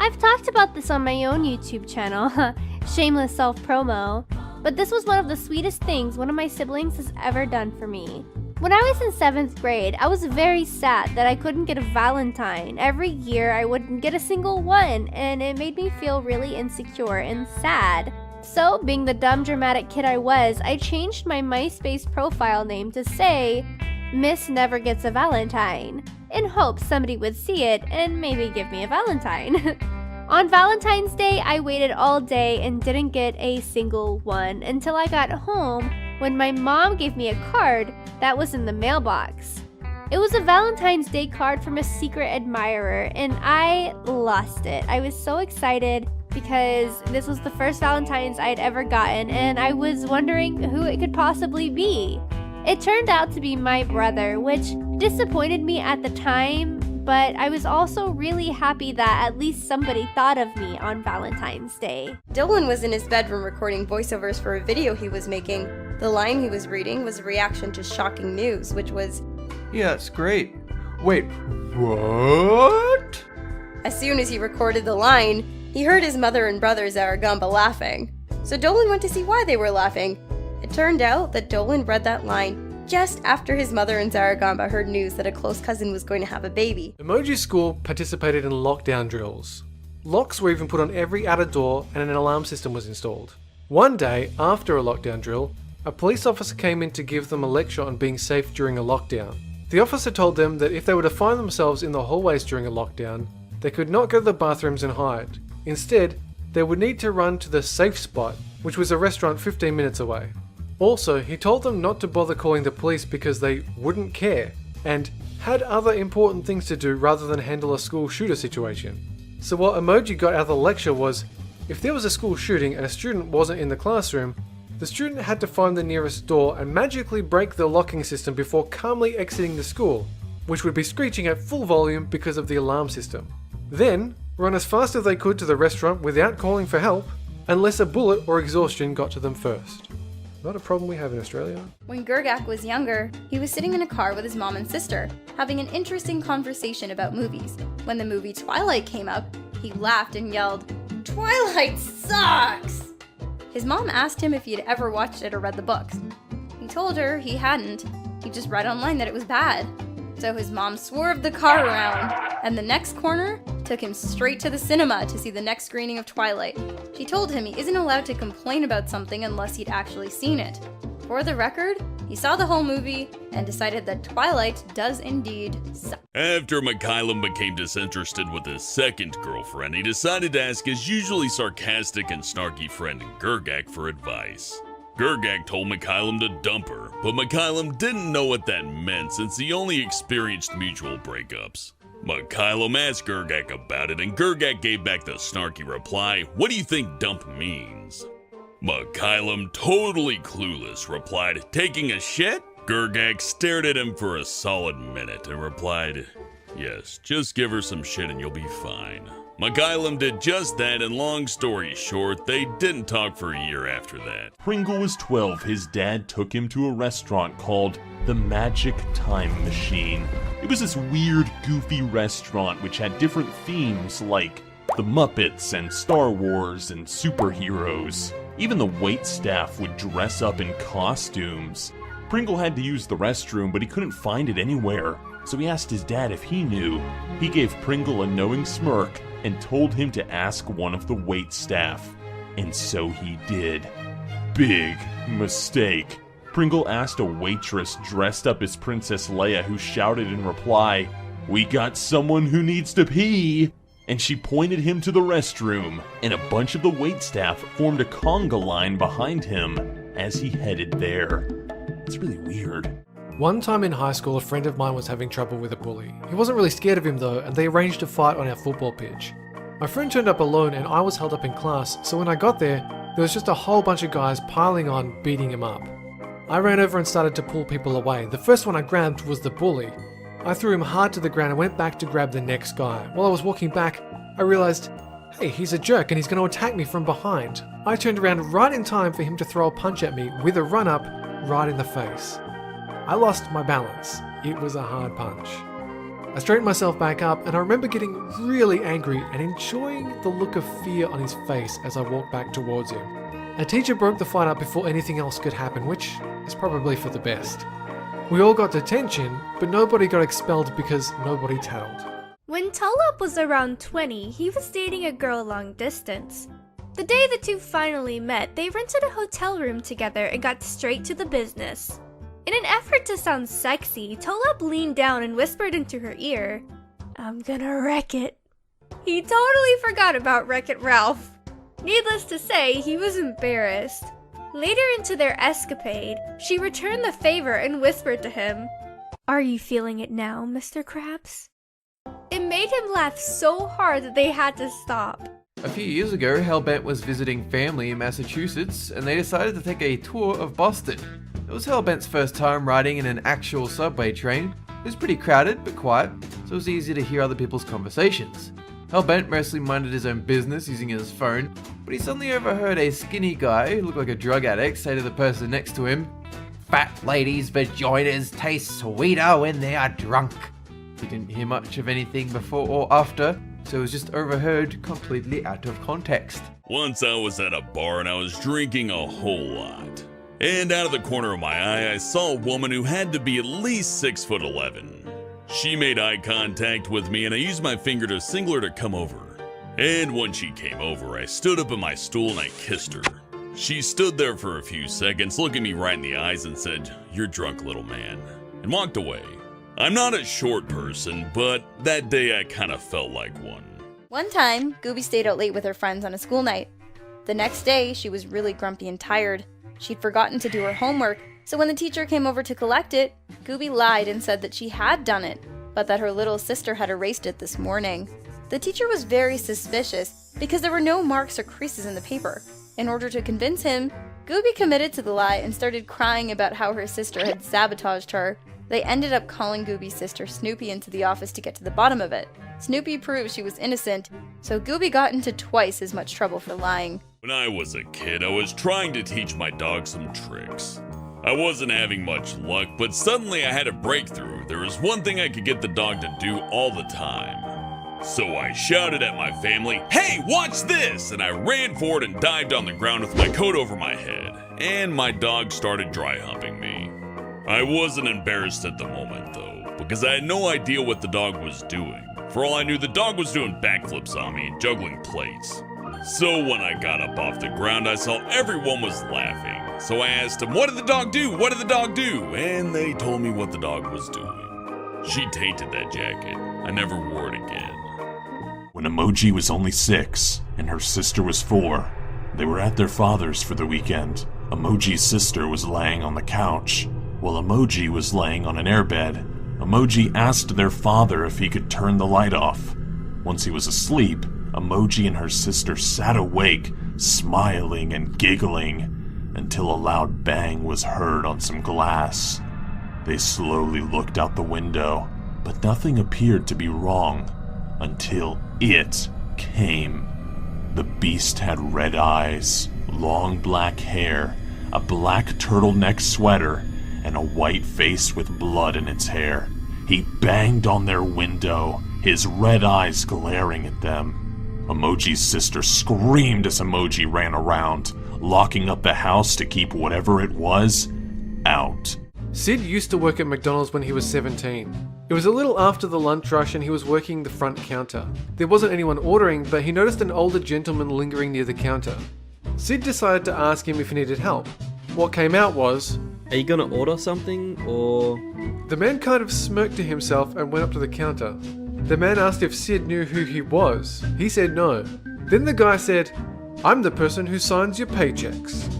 I've talked about this on my own YouTube channel, shameless self-promo, but this was one of the sweetest things one of my siblings has ever done for me. When I was in 7th grade, I was very sad that I couldn't get a Valentine. Every year I wouldn't get a single one, and it made me feel really insecure and sad. So, being the dumb dramatic kid I was, I changed my MySpace profile name to say, Miss Never Gets a Valentine, in hopes somebody would see it and maybe give me a Valentine. On Valentine's Day, I waited all day and didn't get a single one until I got home when my mom gave me a card that was in the mailbox. It was a Valentine's Day card from a secret admirer, and I lost it. I was so excited because this was the first Valentine's I'd ever gotten, and I was wondering who it could possibly be. It turned out to be my brother, which disappointed me at the time, but I was also really happy that at least somebody thought of me on Valentine's Day. Dylan was in his bedroom recording voiceovers for a video he was making. The line he was reading was a reaction to shocking news, which was, "Yeah, it's great. Wait, what?" As soon as he recorded the line, he heard his mother and brother Zaragamba laughing. So Dolan went to see why they were laughing. It turned out that Dolan read that line just after his mother and Zaragamba heard news that a close cousin was going to have a baby. Emoji School participated in lockdown drills. Locks were even put on every outer door and an alarm system was installed. One day, after a lockdown drill, a police officer came in to give them a lecture on being safe during a lockdown. The officer told them that if they were to find themselves in the hallways during a lockdown, they could not go to the bathrooms and hide. Instead, they would need to run to the safe spot, which was a restaurant 15 minutes away. Also, he told them not to bother calling the police because they wouldn't care, and had other important things to do rather than handle a school shooter situation. So what Emoji got out of the lecture was, if there was a school shooting and a student wasn't in the classroom, the student had to find the nearest door and magically break the locking system before calmly exiting the school, which would be screeching at full volume because of the alarm system. Then, run as fast as they could to the restaurant without calling for help, unless a bullet or exhaustion got to them first. Not a problem we have in Australia. When Gergak was younger, he was sitting in a car with his mom and sister, having an interesting conversation about movies. When the movie Twilight came up, he laughed and yelled, "Twilight sucks!" His mom asked him if he had ever watched it or read the books. He told her he hadn't, he just read online that it was bad. So his mom swerved the car around, and the next corner took him straight to the cinema to see the next screening of Twilight. She told him he isn't allowed to complain about something unless he'd actually seen it. For the record, he saw the whole movie and decided that Twilight does indeed suck. After Mikhailum became disinterested with his second girlfriend, he decided to ask his usually sarcastic and snarky friend Gergak for advice. Gergak told Mikhailum to dump her, but Mikhailum didn't know what that meant since he only experienced mutual breakups. Mikhailum asked Gergak about it, and Gergak gave back the snarky reply, "What do you think dump means?" Mikhailum, totally clueless, replied, "Taking a shit?" Gergak stared at him for a solid minute and replied, "Yes, just give her some shit and you'll be fine." Mikhailum did just that, and long story short, they didn't talk for a year after that. Pringle was 12. His dad took him to a restaurant called the Magic Time Machine. It was this weird, goofy restaurant which had different themes like the Muppets and Star Wars and superheroes. Even the waitstaff would dress up in costumes. Pringle had to use the restroom, but he couldn't find it anywhere, so he asked his dad if he knew. He gave Pringle a knowing smirk and told him to ask one of the waitstaff. And so he did. Big mistake. Pringle asked a waitress dressed up as Princess Leia, who shouted in reply, "We got someone who needs to pee!" And she pointed him to the restroom, and a bunch of the waitstaff formed a conga line behind him as he headed there. It's really weird. One time in high school, a friend of mine was having trouble with a bully. He wasn't really scared of him though, and they arranged a fight on our football pitch. My friend turned up alone and I was held up in class, so when I got there was just a whole bunch of guys piling on, beating him up. I ran over and started to pull people away. The first one I grabbed was the bully. I threw him hard to the ground and went back to grab the next guy. While I was walking back, I realized, hey, he's a jerk and he's going to attack me from behind. I turned around right in time for him to throw a punch at me with a run-up right in the face. I lost my balance. It was a hard punch. I straightened myself back up, and I remember getting really angry and enjoying the look of fear on his face as I walked back towards him. Our teacher broke the fight up before anything else could happen, which is probably for the best. We all got detention, but nobody got expelled because nobody tattled. When Tulip was around 20, he was dating a girl long distance. The day the two finally met, they rented a hotel room together and got straight to the business. In an effort to sound sexy, Tulip leaned down and whispered into her ear, "I'm gonna wreck it." He totally forgot about Wreck-It Ralph. Needless to say, he was embarrassed. Later into their escapade, she returned the favor and whispered to him, "Are you feeling it now, Mr. Krabs?" It made him laugh so hard that they had to stop. A few years ago, Hellbent was visiting family in Massachusetts, and they decided to take a tour of Boston. It was Hellbent's first time riding in an actual subway train. It was pretty crowded, but quiet, so it was easy to hear other people's conversations. Hellbent mostly minded his own business using his phone, but he suddenly overheard a skinny guy who looked like a drug addict say to the person next to him, "Fat ladies' vaginas taste sweeter when they are drunk." He didn't hear much of anything before or after, so it was just overheard completely out of context. Once I was at a bar and I was drinking a whole lot. And out of the corner of my eye, I saw a woman who had to be at least 6'11". She made eye contact with me and I used my finger to signal her to come over. And when she came over, I stood up in my stool and I kissed her. She stood there for a few seconds, looking me right in the eyes and said, "You're drunk, little man," and walked away. I'm not a short person, but that day I kind of felt like one. One time, Gooby stayed out late with her friends on a school night. The next day, she was really grumpy and tired. She'd forgotten to do her homework, so when the teacher came over to collect it, Gooby lied and said that she had done it, but that her little sister had erased it this morning. The teacher was very suspicious because there were no marks or creases in the paper. In order to convince him, Gooby committed to the lie and started crying about how her sister had sabotaged her. They ended up calling Gooby's sister Snoopy into the office to get to the bottom of it. Snoopy proved she was innocent, so Gooby got into twice as much trouble for lying. When I was a kid, I was trying to teach my dog some tricks. I wasn't having much luck, but suddenly I had a breakthrough. There was one thing I could get the dog to do all the time. So I shouted at my family, "Hey, watch this!" And I ran forward and dived on the ground with my coat over my head. And my dog started dry humping me. I wasn't embarrassed at the moment though, because I had no idea what the dog was doing. For all I knew, the dog was doing backflips on me and juggling plates. So when I got up off the ground, I saw everyone was laughing. So I asked them, "What did the dog do? What did the dog do?" And they told me what the dog was doing. She tainted that jacket. I never wore it again. When Emoji was only 6 and her sister was 4, they were at their father's for the weekend. Emoji's sister was laying on the couch, while Emoji was laying on an airbed. Emoji asked their father if he could turn the light off. Once he was asleep, Emoji and her sister sat awake, smiling and giggling, until a loud bang was heard on some glass. They slowly looked out the window, but nothing appeared to be wrong, until it came. The beast had red eyes, long black hair, a black turtleneck sweater, and a white face with blood in its hair. He banged on their window, his red eyes glaring at them. Emoji's sister screamed as Emoji ran around, locking up the house to keep whatever it was out. Sid used to work at McDonald's when he was 17. It was a little after the lunch rush and he was working the front counter. There wasn't anyone ordering, but he noticed an older gentleman lingering near the counter. Sid decided to ask him if he needed help. What came out was, "Are you gonna order something, or...?" The man kind of smirked to himself and went up to the counter. The man asked if Sid knew who he was. He said no. Then the guy said, "I'm the person who signs your paychecks."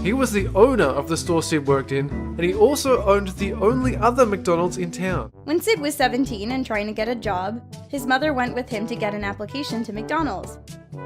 He was the owner of the store Sid worked in, and he also owned the only other McDonald's in town. When Sid was 17 and trying to get a job, his mother went with him to get an application to McDonald's.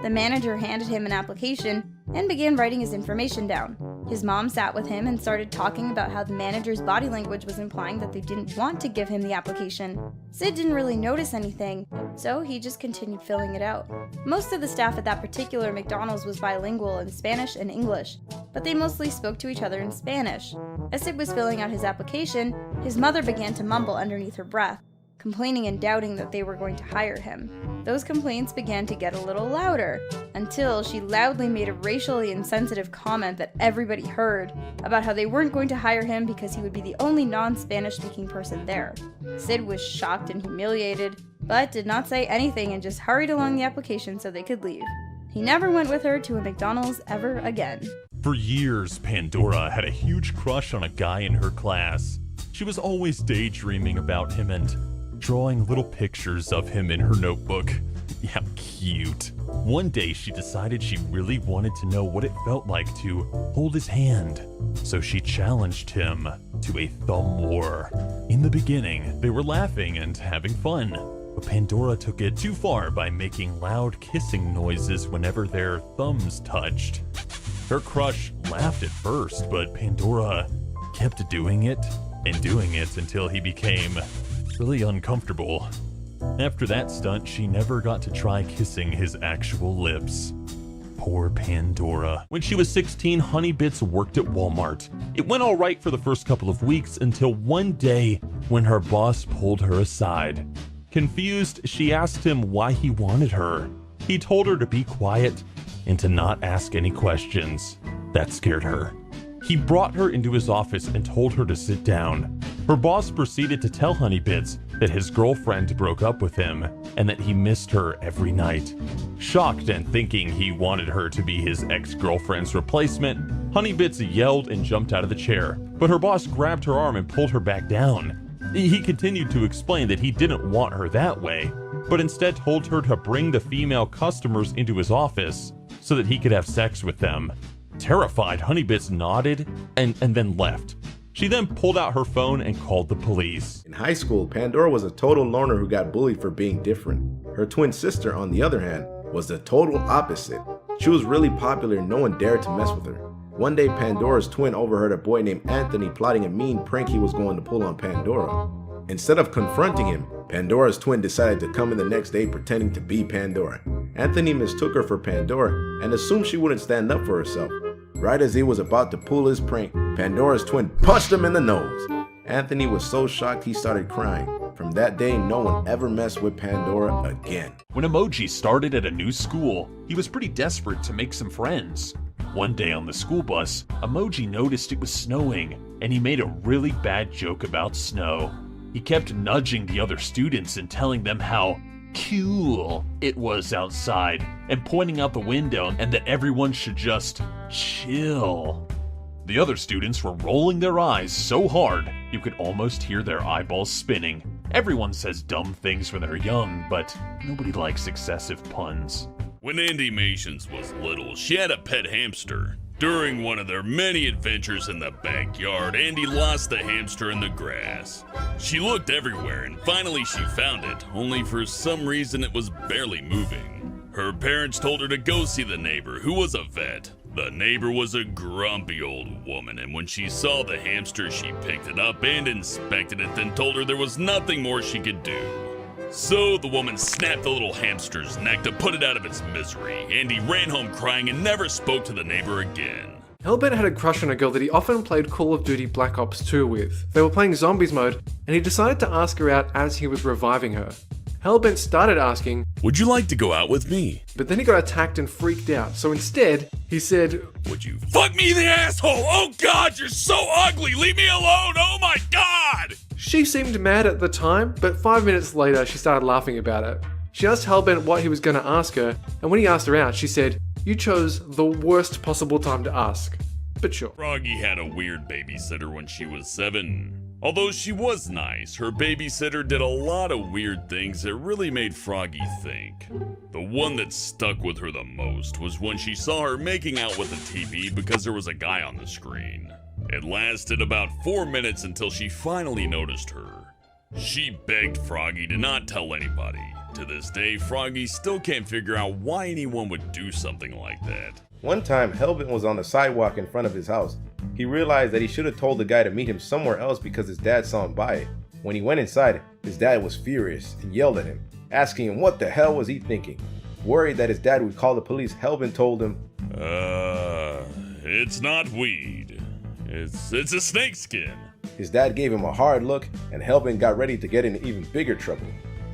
The manager handed him an application and began writing his information down. His mom sat with him and started talking about how the manager's body language was implying that they didn't want to give him the application. Sid didn't really notice anything, so he just continued filling it out. Most of the staff at that particular McDonald's was bilingual in Spanish and English, but they mostly spoke to each other in Spanish. As Sid was filling out his application, his mother began to mumble underneath her breath. complaining and doubting that they were going to hire him. Those complaints began to get a little louder, until she loudly made a racially insensitive comment that everybody heard about how they weren't going to hire him because he would be the only non-Spanish speaking person there. Sid was shocked and humiliated, but did not say anything and just hurried along the application so they could leave. He never went with her to a McDonald's ever again. For years, Pandora had a huge crush on a guy in her class. She was always daydreaming about him and drawing little pictures of him in her notebook. Yeah, cute. One day she decided she really wanted to know what it felt like to hold his hand. So she challenged him to a thumb war. In the beginning, they were laughing and having fun, but Pandora took it too far by making loud kissing noises whenever their thumbs touched. Her crush laughed at first, but Pandora kept doing it until he became really uncomfortable. After that stunt, she never got to try kissing his actual lips. Poor Pandora. When she was 16, Honey Bits worked at Walmart. It went all right for the first couple of weeks until one day when her boss pulled her aside. Confused, she asked him why he wanted her. He told her to be quiet and to not ask any questions. That scared her. He brought her into his office and told her to sit down. Her boss proceeded to tell Honey Bits that his girlfriend broke up with him and that he missed her every night. Shocked and thinking he wanted her to be his ex-girlfriend's replacement, Honey Bits yelled and jumped out of the chair, but her boss grabbed her arm and pulled her back down. He continued to explain that he didn't want her that way, but instead told her to bring the female customers into his office so that he could have sex with them. Terrified, Honey Bits nodded and then left. She then pulled out her phone and called the police. In high school, Pandora was a total loner who got bullied for being different. Her twin sister, on the other hand, was the total opposite. She was really popular and no one dared to mess with her. One day, Pandora's twin overheard a boy named Anthony plotting a mean prank he was going to pull on Pandora. Instead of confronting him, Pandora's twin decided to come in the next day pretending to be Pandora. Anthony mistook her for Pandora and assumed she wouldn't stand up for herself. Right as he was about to pull his prank, Pandora's twin punched him in the nose. Anthony was so shocked he started crying. From that day, no one ever messed with Pandora again. When Emoji started at a new school, he was pretty desperate to make some friends. One day on the school bus, Emoji noticed it was snowing, and he made a really bad joke about snow. He kept nudging the other students and telling them how cool it was outside, and pointing out the window and that everyone should just chill. The other students were rolling their eyes so hard you could almost hear their eyeballs spinning. Everyone says dumb things when they're young, but nobody likes excessive puns. When Andy Mations was little, she had a pet hamster. During one of their many adventures in the backyard, Andy lost the hamster in the grass. She looked everywhere and finally she found it, only for some reason it was barely moving. Her parents told her to go see the neighbor, who was a vet. The neighbor was a grumpy old woman, and when she saw the hamster, she picked it up and inspected it, then told her there was nothing more she could do. So the woman snapped the little hamster's neck to put it out of its misery. Andy ran home crying and never spoke to the neighbor again. Hellbent had a crush on a girl that he often played Call of Duty Black Ops 2 with. They were playing Zombies mode, and he decided to ask her out as he was reviving her. Hellbent started asking, "Would you like to go out with me?" but then he got attacked and freaked out, so instead, he said, "Would you fuck me in the asshole? Oh god, you're so ugly! Leave me alone! Oh my god!" She seemed mad at the time, but 5 minutes later she started laughing about it. She asked Hellbent what he was going to ask her, and when he asked her out, she said, "You chose the worst possible time to ask." But sure. Froggy had a weird babysitter when she was 7. Although she was nice, her babysitter did a lot of weird things that really made Froggy think. The one that stuck with her the most was when she saw her making out with the TV because there was a guy on the screen. It lasted about 4 minutes until she finally noticed her. She begged Froggy to not tell anybody. To this day, Froggy still can't figure out why anyone would do something like that. One time, Hellbent was on the sidewalk in front of his house. He realized that he should have told the guy to meet him somewhere else because his dad saw him buy it. When he went inside, his dad was furious and yelled at him, asking him what the hell was he thinking. Worried that his dad would call the police, Hellbent told him, It's not weed. It's a snake skin. His dad gave him a hard look, and Hellbent got ready to get in even bigger trouble.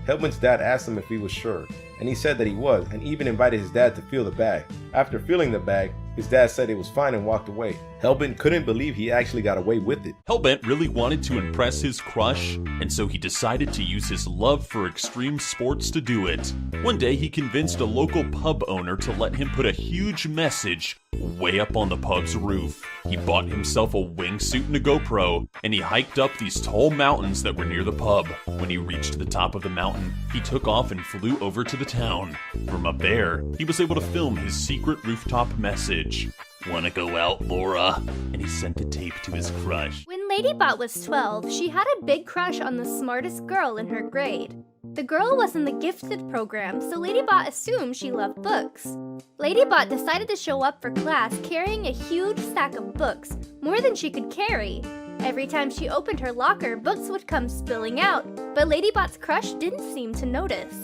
Hellbent's dad asked him if he was sure, and he said that he was, and even invited his dad to feel the bag. After feeling the bag, his dad said it was fine and walked away. Hellbent couldn't believe he actually got away with it. Hellbent really wanted to impress his crush, and so he decided to use his love for extreme sports to do it. One day, he convinced a local pub owner to let him put a huge message way up on the pub's roof. He bought himself a wingsuit and a GoPro, and he hiked up these tall mountains that were near the pub. When he reached the top of the mountain, he took off and flew over to the town. From up there, he was able to film his secret rooftop message. "Wanna go out, Laura?" And he sent a tape to his crush. When Ladybot was 12, she had a big crush on the smartest girl in her grade. The girl was in the gifted program, so Ladybot assumed she loved books. Ladybot decided to show up for class carrying a huge stack of books, more than she could carry. Every time she opened her locker, books would come spilling out, but Ladybot's crush didn't seem to notice.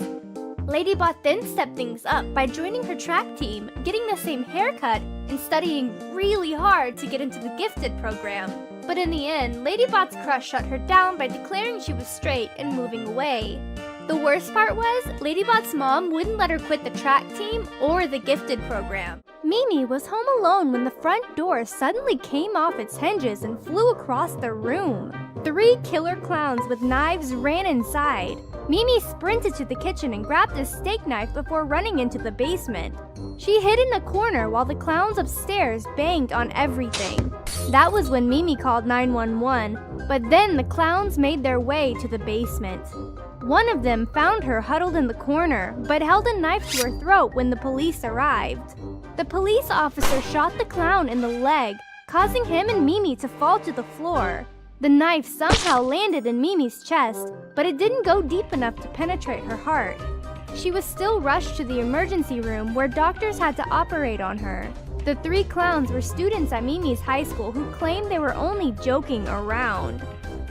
Ladybot then stepped things up by joining her track team, getting the same haircut, and studying really hard to get into the gifted program. But in the end, Ladybot's crush shut her down by declaring she was straight and moving away. The worst part was, Ladybot's mom wouldn't let her quit the track team or the gifted program. Mimi was home alone when the front door suddenly came off its hinges and flew across the room. 3 killer clowns with knives ran inside. Mimi sprinted to the kitchen and grabbed a steak knife before running into the basement. She hid in a corner while the clowns upstairs banged on everything. That was when Mimi called 911, but then the clowns made their way to the basement. One of them found her huddled in the corner, but held a knife to her throat when the police arrived. The police officer shot the clown in the leg, causing him and Mimi to fall to the floor. The knife somehow landed in Mimi's chest, but it didn't go deep enough to penetrate her heart. She was still rushed to the emergency room where doctors had to operate on her. The 3 clowns were students at Mimi's high school who claimed they were only joking around.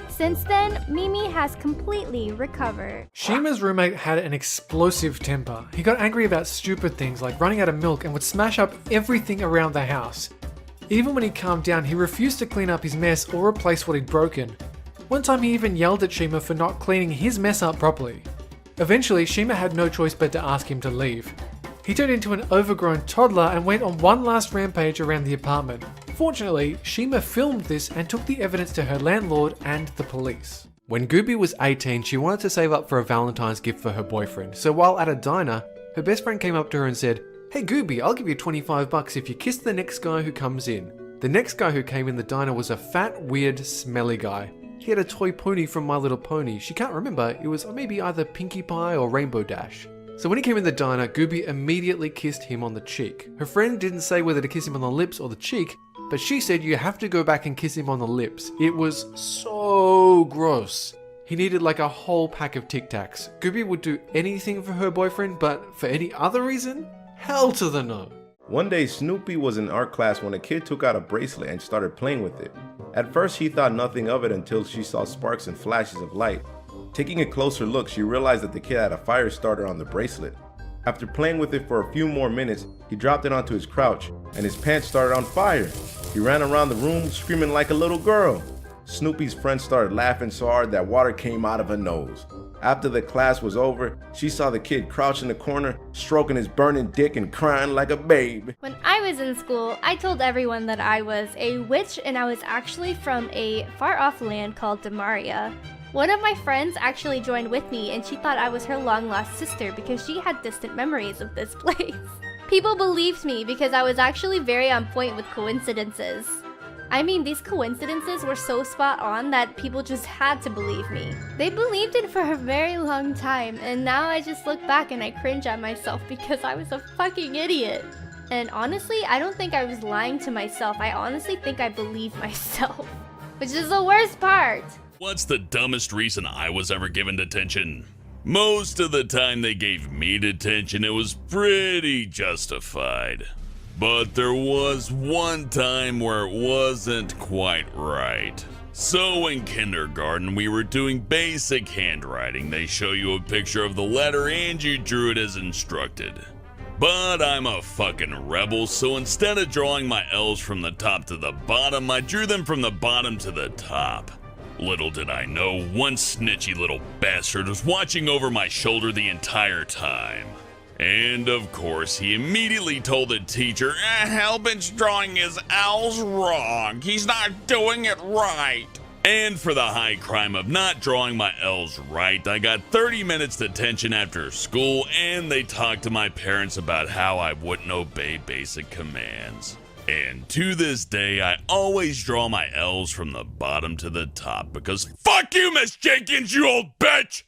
Since then, Mimi has completely recovered. Shima's roommate had an explosive temper. He got angry about stupid things like running out of milk and would smash up everything around the house. Even when he calmed down, he refused to clean up his mess or replace what he'd broken. One time he even yelled at Shima for not cleaning his mess up properly. Eventually, Shima had no choice but to ask him to leave. He turned into an overgrown toddler and went on one last rampage around the apartment. Fortunately, Shima filmed this and took the evidence to her landlord and the police. When Gooby was 18, she wanted to save up for a Valentine's gift for her boyfriend, so while at a diner, her best friend came up to her and said, "Hey Gooby, I'll give you $25 if you kiss the next guy who comes in." The next guy who came in the diner was a fat, weird, smelly guy. He had a toy pony from My Little Pony. She can't remember, it was maybe either Pinkie Pie or Rainbow Dash. So when he came in the diner, Gooby immediately kissed him on the cheek. Her friend didn't say whether to kiss him on the lips or the cheek, but she said you have to go back and kiss him on the lips. It was so gross. He needed like a whole pack of Tic Tacs. Gooby would do anything for her boyfriend, but for any other reason? Hell to the no. One day, Snoopy was in art class when a kid took out a bracelet and started playing with it. At first, she thought nothing of it until she saw sparks and flashes of light. Taking a closer look, she realized that the kid had a fire starter on the bracelet. After playing with it for a few more minutes, he dropped it onto his crouch, and his pants started on fire. He ran around the room screaming like a little girl. Snoopy's friend started laughing so hard that water came out of her nose. After the class was over, she saw the kid crouch in the corner, stroking his burning dick and crying like a babe. When I was in school, I told everyone that I was a witch and I was actually from a far-off land called Demaria. One of my friends actually joined with me and she thought I was her long-lost sister because she had distant memories of this place. People believed me because I was actually very on point with coincidences. I mean, these coincidences were so spot on that people just had to believe me. They believed it for a very long time, and now I just look back and I cringe at myself because I was a fucking idiot. And honestly, I don't think I was lying to myself. I honestly think I believe myself, which is the worst part. What's the dumbest reason I was ever given detention? Most of the time they gave me detention, it was pretty justified. But there was one time where it wasn't quite right. So in kindergarten, we were doing basic handwriting. They show you a picture of the letter and you drew it as instructed. But I'm a fucking rebel, so instead of drawing my L's from the top to the bottom, I drew them from the bottom to the top. Little did I know, one snitchy little bastard was watching over my shoulder the entire time. And of course, he immediately told the teacher, Hellbent's drawing his L's wrong. He's not doing it right. And for the high crime of not drawing my L's right, I got 30 minutes detention after school, and they talked to my parents about how I wouldn't obey basic commands. And to this day, I always draw my L's from the bottom to the top because fuck you, Miss Jenkins, you old bitch!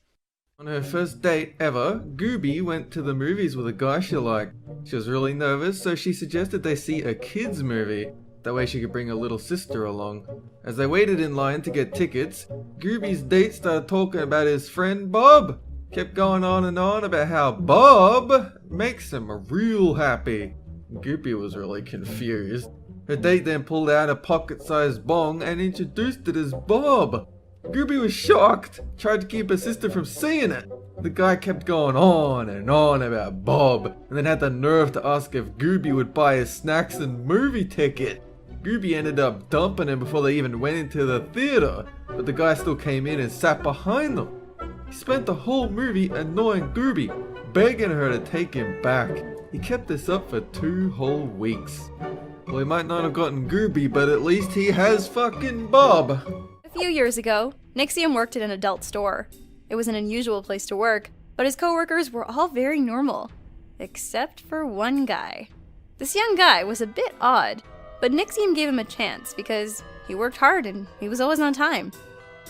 On her first date ever, Gooby went to the movies with a guy she liked. She was really nervous, so she suggested they see a kids movie. That way she could bring her little sister along. As they waited in line to get tickets, Gooby's date started talking about his friend Bob. Kept going on and on about how Bob makes him real happy. Goopy was really confused. Her date then pulled out a pocket-sized bong and introduced it as Bob. Goopy was shocked, tried to keep her sister from seeing it. The guy kept going on and on about Bob, and then had the nerve to ask if Goopy would buy his snacks and movie ticket. Goopy ended up dumping him before they even went into the theater, but the guy still came in and sat behind them. He spent the whole movie annoying Goopy, begging her to take him back. He kept this up for 2 whole weeks. Well, he might not have gotten Goopy, but at least he has fucking Bob. A few years ago, Nixium worked at an adult store. It was an unusual place to work, but his coworkers were all very normal. Except for one guy. This young guy was a bit odd, but Nixium gave him a chance because he worked hard and he was always on time.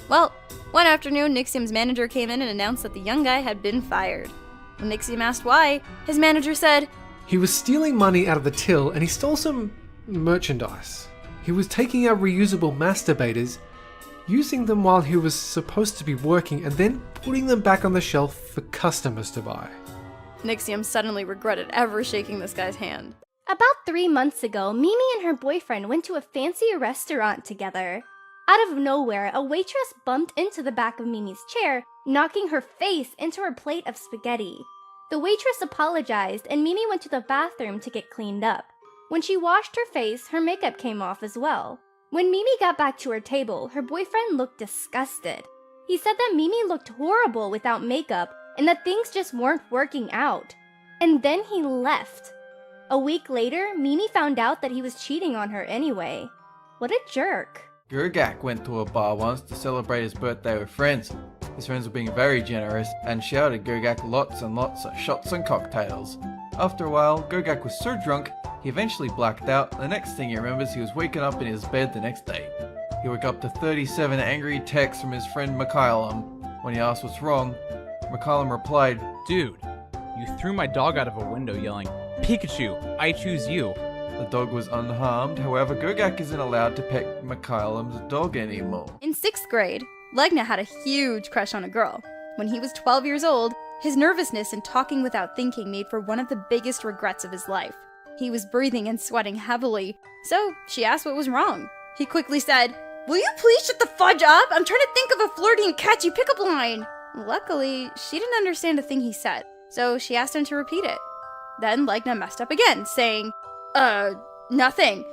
Well, one afternoon, Nixium's manager came in and announced that the young guy had been fired. When Nixium asked why, his manager said, He was stealing money out of the till and he stole some merchandise. He was taking out reusable masturbators, using them while he was supposed to be working, and then putting them back on the shelf for customers to buy. Nixium suddenly regretted ever shaking this guy's hand. About 3 months ago, Mimi and her boyfriend went to a fancy restaurant together. Out of nowhere, a waitress bumped into the back of Mimi's chair, knocking her face into her plate of spaghetti. The waitress apologized, and Mimi went to the bathroom to get cleaned up. When she washed her face, her makeup came off as well. When Mimi got back to her table, her boyfriend looked disgusted. He said that Mimi looked horrible without makeup and that things just weren't working out. And then he left. A week later, Mimi found out that he was cheating on her anyway. What a jerk. Gergak went to a bar once to celebrate his birthday with friends. His friends were being very generous and shouted Gergak lots and lots of shots and cocktails. After a while, Gergak was so drunk, he eventually blacked out. The next thing he remembers, he was waking up in his bed the next day. He woke up to 37 angry texts from his friend Mikhailum. When he asked what's wrong, Mikhailum replied, Dude, you threw my dog out of a window yelling, Pikachu, I choose you. The dog was unharmed, however Gergak isn't allowed to pet Mikhailum's dog anymore. In 6th grade, Legna had a huge crush on a girl. When he was 12 years old, his nervousness and talking without thinking made for one of the biggest regrets of his life. He was breathing and sweating heavily, so she asked what was wrong. He quickly said, Will you please shut the fudge up? I'm trying to think of a flirty and catchy pickup line. Luckily, she didn't understand a thing he said, so she asked him to repeat it. Then Legna messed up again, saying, nothing.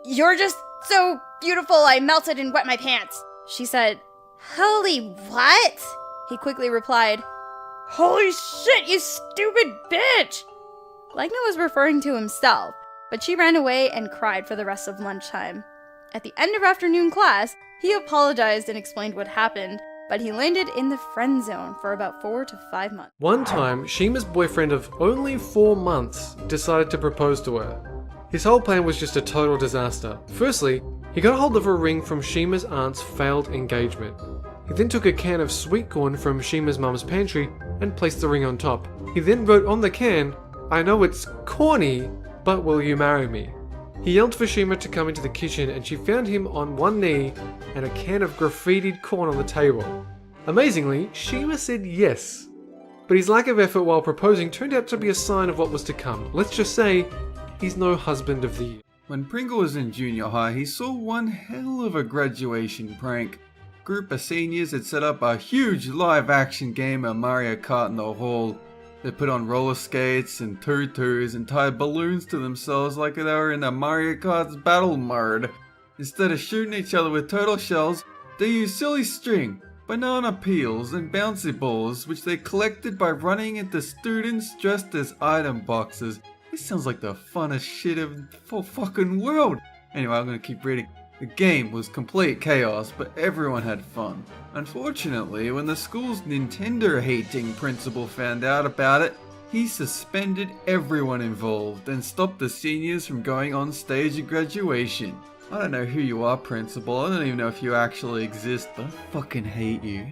You're just so beautiful I melted and wet my pants. She said, Holy what? He quickly replied, Holy shit, you stupid bitch! Legna was referring to himself, but she ran away and cried for the rest of lunchtime. At the end of afternoon class, he apologized and explained what happened, but he landed in the friend zone for about 4 to 5 months. One time, Shima's boyfriend of only 4 months decided to propose to her. His whole plan was just a total disaster. Firstly, he got hold of a ring from Shima's aunt's failed engagement. He then took a can of sweet corn from Shima's mum's pantry and placed the ring on top. He then wrote on the can, I know it's corny, but will you marry me? He yelled for Shima to come into the kitchen and she found him on one knee and a can of graffitied corn on the table. Amazingly, Shima said yes. But his lack of effort while proposing turned out to be a sign of what was to come. Let's just say, he's no husband of the year. When Pringle was in junior high, he saw one hell of a graduation prank. A group of seniors had set up a huge live-action game of Mario Kart in the hall. They put on roller skates and tutus and tied balloons to themselves like they were in a Mario Kart's battle mode. Instead of shooting each other with turtle shells, They used silly string, banana peels, and bouncy balls, which they collected by running into students dressed as item boxes. This sounds like the funnest shit of the whole fucking world. Anyway, I'm gonna keep reading. The game was complete chaos, but everyone had fun. Unfortunately, when the school's Nintendo-hating principal found out about it, he suspended everyone involved and stopped the seniors from going on stage at graduation. I don't know who you are, principal. I don't even know if you actually exist, but I fucking hate you.